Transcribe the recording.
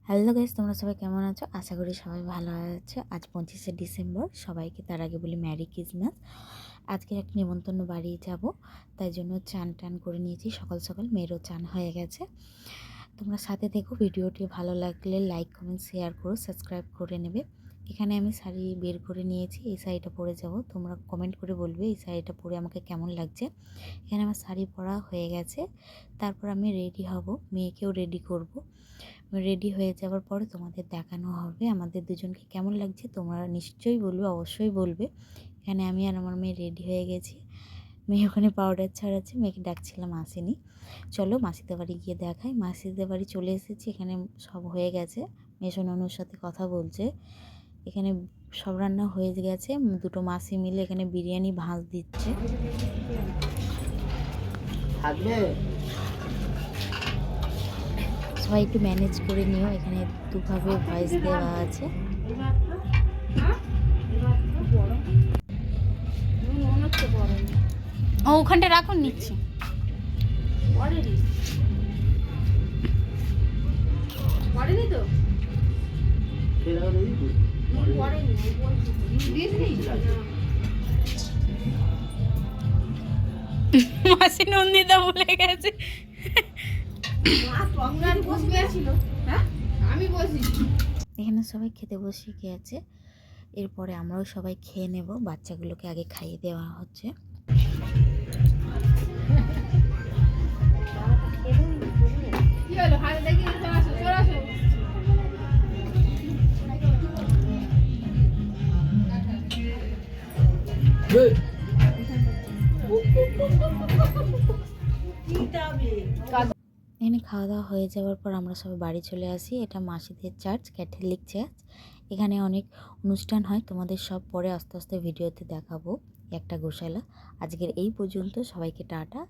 Hello guys, তোমরা সবাই কেমন আছো? আশা করি সবাই ভালো আছো। আজ 25শে ডিসেম্বর, সবাইকে তার আগে বলি ম্যারি ক্রিসমাস। আজকের একটা নিমন্ত্রণ বাড়ি যাব, তাই জন্য চান টান করে নিয়েছি সকাল সকাল। মেয়েরও চান হয়ে গেছে। তোমরা সাথে দেখো, ভিডিওটি ভালো লাগলে লাইক কমেন্ট শেয়ার করো, সাবস্ক্রাইব করে নেবে। এখানে আমি শাড়ি বের করে নিয়েছি, এই শাড়িটা পরে যাব। তোমরা কমেন্ট করে বলবে এই শাড়িটা পরে আমাকে কেমন লাগছে। এখানে আমার শাড়ি পরা হয়ে গেছে, তারপর আমি রেডি হব, মেয়েকেও রেডি করব। রেডি হয়ে যাওয়ার পরে তোমাদের দেখানো হবে আমাদের দুজনকে কেমন লাগছে। তোমরা নিশ্চয়ই বলবে, অবশ্যই বলবে। এখানে আমি আর আমার মেয়ে রেডি হয়ে গেছি। মেয়ে ওখানে পাউডার ছাড়াচ্ছে, মেয়েকে ডাকছিলাম আসেনি। চলো মাসিদের বাড়ি গিয়ে দেখাই। মাসিদের বাড়ি চলে এসেছি, এখানে সব হয়ে গেছে। মেয়ে সোনানুর সাথে কথা বলছে। এখানে সব রান্না হয়ে গেছে। দুটো মাসি মিলে এখানে বিরিয়ানি ভাঁজ দিচ্ছে। সবাই একটু ম্যানেজ করে নিও। এখানে দুভাবে ভয়েস দেওয়া আছে। ও ওখানটা রাখুন, নিচ্ছি। মাসি নন্দিতা বলে গেছে। এখানে সবাই খেতে বসে গিয়েছে। এরপরে আমরাও সবাই খেয়ে নেব। বাচ্চাগুলোকে আগে খাইয়ে দেওয়া হচ্ছে। এখানে খাওয়া দাওয়া হয়ে যাওয়ার পর আমরা সবাই বাড়ি চলে আসি। এটা মাসিদের চার্চ, ক্যাথলিক চার্চ। এখানে অনেক অনুষ্ঠান হয়, তোমাদের সব পরে আস্তে আস্তে ভিডিওতে দেখাবো। একটা গোশালা। আজকের এই পর্যন্ত, সবাইকে টাটা।